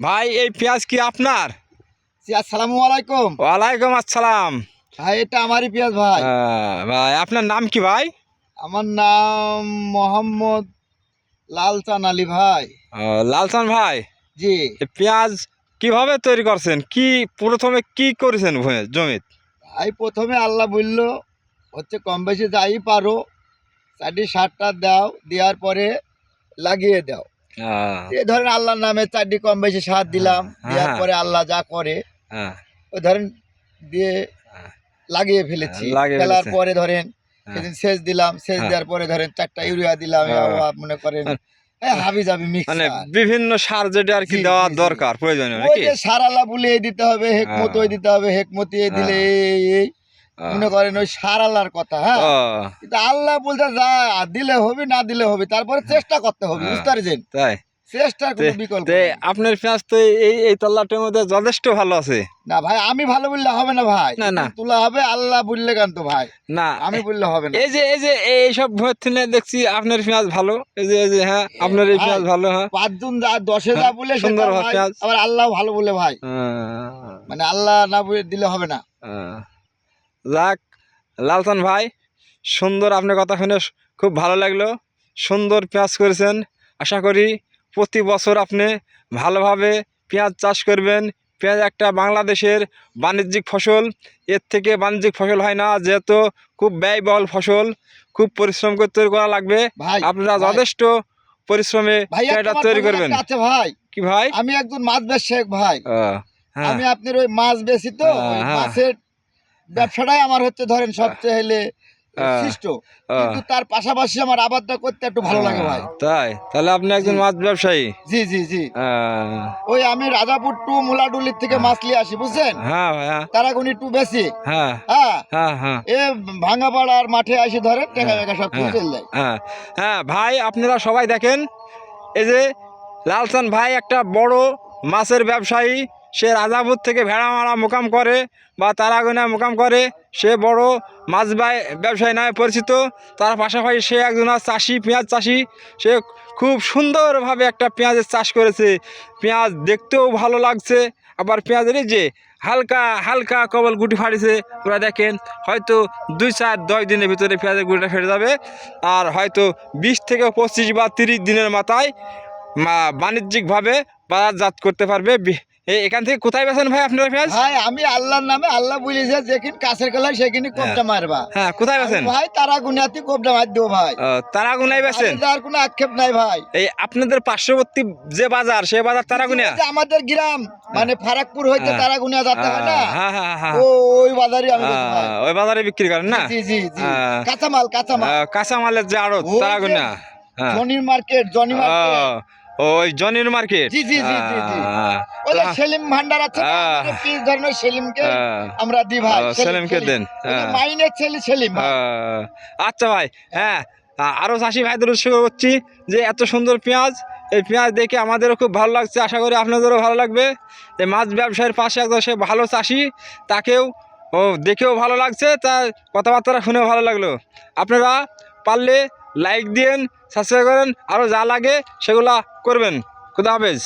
ভাই এই পেঁয়াজ কি আপনার? জি, আসসালামু আলাইকুম। ওয়ালাইকুম আসসালাম। ভাই এটা আমারই পেঁয়াজ ভাই। ভাই আপনার নাম কি ভাই? আমার নাম মোহাম্মদ লালচান আলী ভাই। লালচান ভাই, জি এই পেঁয়াজ কিভাবে তৈরি করছেন? কি প্রথমে কি করেছেন জমিত? ভাই, প্রথমে আল্লাহ বলল হচ্ছে কম বেশি যাই পারো চারটি সারটা দাও, দেওয়ার পরে লাগিয়ে দাও। আহ, এই ধরেন আল্লাহর নামে চারটি কম বেশি সার দিলাম, হ্যাঁ দেওয়ার হ্যাঁ পরে আল্লাহ যা করে হ্যাঁ, ওই ধরেন দিয়ে হ্যাঁ, লাগিয়ে ফেলেছি। লাগিয়ে ফেলার ফেলেছে। পরে ধরেন হ্যাঁ সেদিন সেচ দিলাম, সেচ হ্যাঁ, দেওয়ার পরে ধরেন 4টা ইউরিয়া দিলাম, আহ, মনে করেন মানে হাবি যাবি মানে মিক্সার। বিভিন্ন সার যেটা আর কি জি দেওয়া জি জি দরকার প্রয়োজনীয় ওই নাকি? যে সারালা বলে এই দিতে হবে, হেকমত আহ, ওই দিতে হবে, হেকমতি এই দিলে আহ, এই আহ, মনে করেন ওই সারালার কথা। হ্যাঁ, আহ, কিন্তু আল্লাহ বলতে যা দিলে হবে, না দিলে হবে, তারপরে চেষ্টা করতে হবে, আহ, বুঝতে পারছেন? তাই চেষ্টার তে কোনো বিকল্প তে নাই। আপনার পেঁয়াজ তো এই তল্লাটের মধ্যে যথেষ্ট ভালো আছে। না ভাই, আমি ভালো বললে হবে না ভাই, না না এখানে তোলা হবে আল্লাহ বললে কেন তো ভাই, না, আমি বললে হবে না। এই যে এইসব ভোর থেকে দেখছি আপনার পেঁয়াজ ভালো। এই যে হ্যাঁ, এ আপনার এই ভাই, পেঁয়াজ ভালো। হ্যাঁ 5 জন যা 10-এ যা হ্যাঁ, বলে সেটা সুন্দর ভাই, পেঁয়াজ। আবার আল্লাহ ভালো বলে ভাই, মানে আল্লাহ না বলে দিলে হবে না। আহ, যাক লালচান ভাই, সুন্দর আপনার কথা শুনে খুব ভালো লাগলো। সুন্দর পেঁয়াজ করেছেন। আশা করি প্রতি বছর আপনি ভালোভাবে পেঁয়াজ চাষ করবেন। পেঁয়াজ একটা বাংলাদেশের বাণিজ্যিক ফসল। এর থেকে বাণিজ্যিক ফসল হয় না, যেহেতু খুব ব্যয়বহুল ফসল, খুব পরিশ্রম করে তৈরি করা লাগবে। ভাই আপনারা ভাই যথেষ্ট পরিশ্রমে ভাই একটা পেঁয়াজটা আমার তৈরি বলার করবেন। একটা আছে ভাই, কি ভাই? আমি একজন মাছ ব্যবসায়ী ভাই। হ্যাঁ আমি আপনার ওই মাছ বেশি, তো ওই হ্যাঁ মাছের ব্যবসাটাই আমার হচ্ছে ধরেন সবচেয়ে হলে হ্যাঁ, সৃষ্ট, কিন্তু তার পাশাপাশি আমার আবাদটা করতে একটু ভালো লাগে ভাই। তাই তাহলে আপনি জি একজন মাছ ব্যবসায়ী? জি জি জি আহ, ওই আমি রাজাপুর টু মুলাডুলির থেকে মাছ নিয়ে আসি, বুঝছেন? হ্যাঁ ভাইয়া, তারাগুনি টু বেশি। হ্যাঁ হ্যাঁ, হ্যাঁ হ্যাঁ এ ভাঙাপাড়ার মাঠে আসি ধরেন টেকা হ্যাঁ মেকা সব কিছু হ্যাঁ চলে যায়। হ্যাঁ হ্যাঁ ভাই, আপনারা সবাই দেখেন, এই যে লালচান ভাই একটা বড় মাছের ব্যবসায়ী। সে রাজাপুর থেকে ভেড়া মারা মোকাম করে বা তারাগোনা মোকাম করে। সে বড় মাছ ব্যবসায়ী নামে পরিচিত। তার পাশাপাশি সে একজন চাষি, পেঁয়াজ চাষি। সে খুব সুন্দরভাবে একটা পেঁয়াজের চাষ করেছে। পেঁয়াজ দেখতেও ভালো লাগছে, আবার পেঁয়াজের এই যে হালকা হালকা কবল গুটি ফাটিছে, ওরা দেখেন হয়তো 2-4-10 দিনের ভিতরে পেঁয়াজের গুটিটা ফেটে যাবে। আর হয়তো 20 থেকে 25 বা 30 দিনের মাথায় বাণিজ্যিকভাবে বাজারজাত করতে পারবে। এখান থেকে কোথায় বেছেন ভাই আপনারা পেঁয়াজ? ভাই আমি আল্লাহর নামে, আল্লাহ বলেছে যেখানে কাছের গলায় সেখানে হ্যাঁ কোপটা মারবা। হ্যাঁ, কোথায় আমি বেছেন? ভাই তারা গুনিয়াতে কোপটা মার দেবো ভাই, তারাগুনায় বেছেন? যাওয়ার কোনো আক্ষেপ নাই ভাই। এই আপনাদের পার্শ্ববর্তী যে বাজার, সে বাজার তারাগুনিয়া? ওই যে আমাদের গ্রাম মানে ফারাকপুর হইতে হ্যাঁ তারাগুনিয়া যেতে হয় না, হ্যাঁ হ্যাঁ হ্যাঁ, ওই বাজারে আমি বেচি ভাই। ওই বাজারে বিক্রি করেন না? জি জি জি আহ, কাঁচামাল কাঁচামাল। কাঁচামালের যে আড়ত ওই যে তারাগুনিয়া? হ্যাঁ, জনির মার্কেট, জনি মার্কেট। ওই জনির মার্কেট। জি জি জি জি জি ওই যে সেলিম ভান্ডার আছে না, আমাদের পিস ধরনের সেলিমকে আমরা দিই ভাই। সেলিমকে দেন? ওই যে মাইনের ছেলে সেলিম ভাই। আচ্ছা ভাই, হ্যাঁ, আরও চাষি ভাইদের উৎসর্গ করছি যে এত সুন্দর পেঁয়াজ, এই পেঁয়াজ দেখে আমাদেরও খুব ভালো লাগছে। আশা করি আপনাদেরও ভালো লাগবে। এই মাছ ব্যবসায়ের পাশে একজন সে ভালো চাষি, তাকেও দেখেও ভালো লাগছে, তার কথাবার্তা শুনেও ভালো লাগলো। আপনারা পারলে লাইক দিন, সাবস্ক্রাইব করেন, আরও যা লাগে সেগুলা করবেন। খুদা হাফেজ।